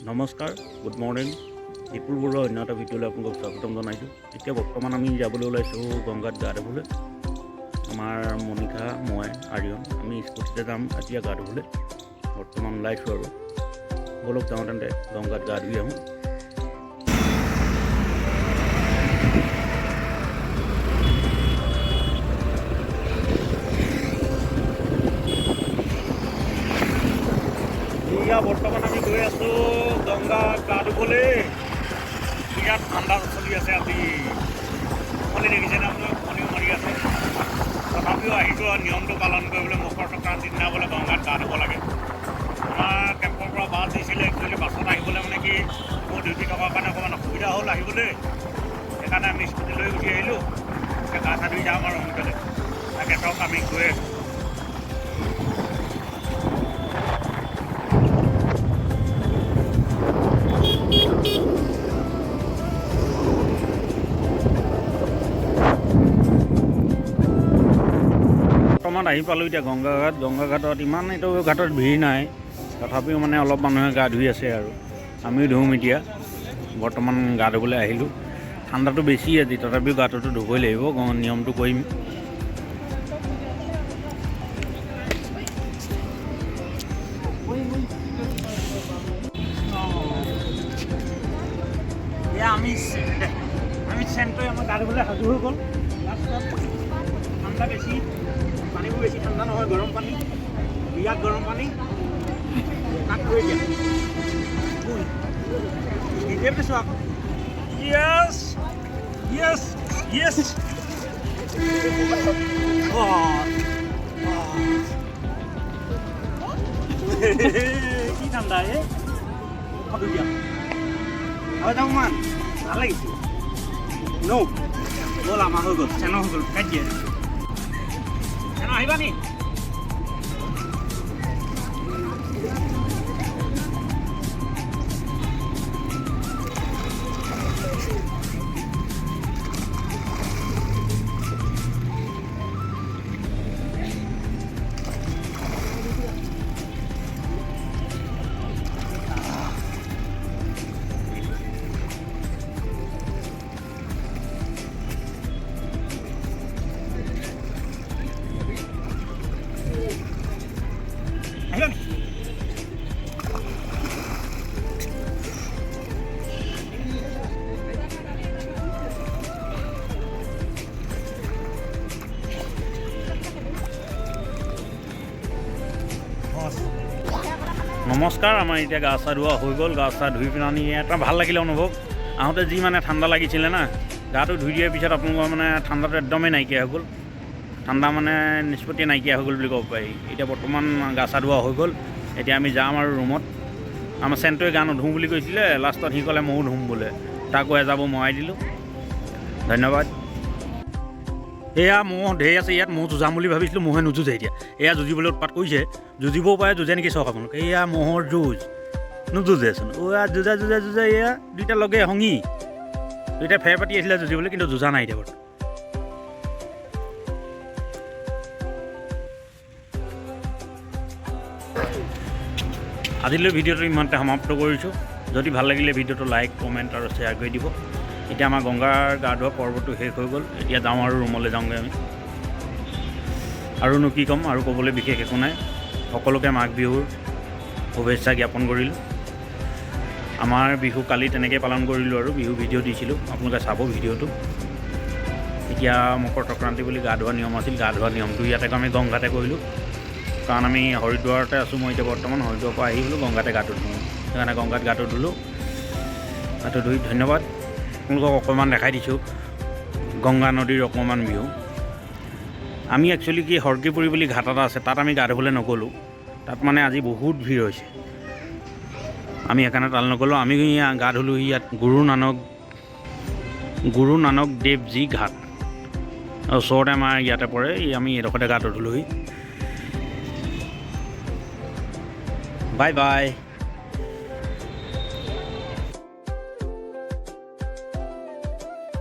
নমস্কাৰ, good morning. বিপুল বৰুৱাৰ অন্য এটা ভিডিঅ'লৈ আপোনালোকক স্বাগতম জনাইছোঁ। এতিয়া বৰ্তমান আমি যাবলৈ ওলাইছোঁ গংগাত গা ধুবলৈ। আমাৰ মনিকা, মই, আৰ্যন আমি স্কুটিতে যাম এতিয়া গা ধুবলৈ। বৰ্তমান ওলাইছোঁ আৰু বলক যাওঁ তেন্তে গংগাত গা ধুই আহোঁ। এতিয়া বৰ্তমান আমি গৈ আছোঁ গংগাত গা ধুবলৈ। বিৰাট ঠাণ্ডা চলি আছে আজি। আপুনি দেখিছেনে আপোনালোক পানীও মাৰি আছে। তথাপিও আহিছোঁ আৰু নিয়মটো পালন কৰিবলৈ মকৰ সংক্ৰান্তিৰ দিনা বোলে গংগাত গা ধুব লাগে। আমাৰ কেম্পৰ পৰা বাছ দিছিলে, একচুৱেলি বাছত আহিবলৈ মানে কি মোৰ ডিউটি থকাৰ কাৰণে অকণমান অসুবিধা হ'ল আহিবলৈ। সেইকাৰণে আমি স্কুটি লৈ গুচি আহিলোঁ। এতিয়া গা চা ধুই যাম আৰু সোনকালে। তাকে চাওক আমি গৈ আছোঁ। বৰ্তমান আহি পালোঁ এতিয়া গংগাঘাটত ইমান এইটো ঘাটত ভিৰ নাই, তথাপিও মানে অলপ মানুহে গা ধুই আছে আৰু আমিও ধুম এতিয়া। বৰ্তমান গা ধুবলৈ আহিলোঁ। ঠাণ্ডাটো বেছি আজি, তথাপিও গাটোতো ধুবই লাগিব, নিয়মটো কৰিম। এয়া আমি চেণ্টই আমাৰ গা ধুবলৈ সাজু হৈ গ'ল। ঠাণ্ডা বেছি, পানীবোৰ বেছি ঠাণ্ডা নহয়, গৰম পানী, বিৰাট গৰম পানী। তাক থৈ দিয়া নিজে পিছোঁ আকৌ। য়েছ য়েছ য়েছ কি ঠাণ্ডা খাবি দিয়া হয় যাওঁ মান ভাল লাগিছে। ব'ল আমাৰ হৈ গ'ল, চেনো হৈ গ'ল, কাটি দিয়ে চেনো আহিবা নি? নমস্কাৰ। আমাৰ এতিয়া গা চা ধোৱা হৈ গ'ল। গা চা ধুই পিনি এটা ভাল লাগিলে অনুভৱ। আহোঁতে যি মানে ঠাণ্ডা লাগিছিলে না, গাটো ধুই দিয়াৰ পিছত আপোনালোকৰ মানে ঠাণ্ডাটো একদমেই নাইকিয়া হৈ গ'ল। ঠাণ্ডা মানে নিষ্পত্তি নাইকিয়া হৈ গ'ল বুলি ক'ব পাৰি। এতিয়া বৰ্তমান গা চা ধোৱা হৈ গ'ল। এতিয়া আমি যাম আৰু ৰুমত। আমাৰ চেণ্টই গা নুধুওঁ বুলি কৈছিলে, লাষ্টত সি ক'লে ময়ো ধুম বোলে। তাকো এজাব মৰাই দিলোঁ। ধন্যবাদ। এয়া ম'হ ঢেৰ আছে ইয়াত। ম'হ যুঁজাম বুলি ভাবিছিলোঁ, ম'হে নুযুঁজে এতিয়া। এয়া যুঁজিবলৈ উৎপাত কৰিছে। যুঁজিবও পাৰে, যুঁজে নেকি চাওক আপোনালোকে। এয়া ম'হৰ যুঁজ, নুযুঁজেচোন। যুঁজা এয়া দুইটা লগে সংগী, দুইটা ফেৰ পাতি আছিলে যুঁজিবলৈ, কিন্তু যুঁজা নাই এতিয়া বৰ্তমান। আজিলৈ ভিডিঅ'টো ইমানতে সমাপ্ত কৰিছোঁ। যদি ভাল লাগিলে ভিডিঅ'টো লাইক, কমেণ্ট আৰু শ্বেয়াৰ কৰি দিব। এতিয়া আমাৰ গংগাৰ গা ধোৱা পৰ্বটো শেষ হৈ গ'ল। এতিয়া যাওঁ আৰু ৰুমলৈ যাওঁগৈ আমি। আৰুনো কি ক'ম, আৰু ক'বলৈ বিশেষ একো নাই। সকলোকে মাঘ বিহুৰ শুভেচ্ছা জ্ঞাপন কৰিলোঁ। আমাৰ বিহু কালি তেনেকৈ পালন কৰিলোঁ আৰু বিহু ভিডিঅ' দিছিলোঁ, আপোনালোকে চাব ভিডিঅ'টো। এতিয়া মকৰ সংক্ৰান্তি বুলি গা ধোৱা নিয়ম আছিল। গা ধোৱা নিয়মটো ইয়াতে আমি গংগাতে কৰিলোঁ, কাৰণ আমি হৰিদ্বাৰতে আছোঁ। মই এতিয়া বৰ্তমান হৰিদ্বাৰৰ পৰা আহি বোলো গংগাতে গাটো ধুওঁ, সেইকাৰণে গংগাত গাটো ধুলোঁ। গাটো ধুই ধন্যবাদ। আপোনালোকক অকণমান দেখাই দিছোঁ গংগা নদীৰ অকণমান ভিউ। আমি একচুৱেলি কি হৰকিপুৰী বুলি ঘাট এটা আছে, তাত আমি গা ধুবলৈ নগ'লোঁ। তাত মানে আজি বহুত ভিৰ হৈছে, আমি সেইকাৰণে তালৈ নগ'লোঁ। আমি গা ধুলোঁ ইয়াত গুৰু নানক দেৱজী ঘাট, ওচৰতে আমাৰ ইয়াতে পৰে। আমি এডোখৰতে গাটো ধুলোঁহি। Bye bye.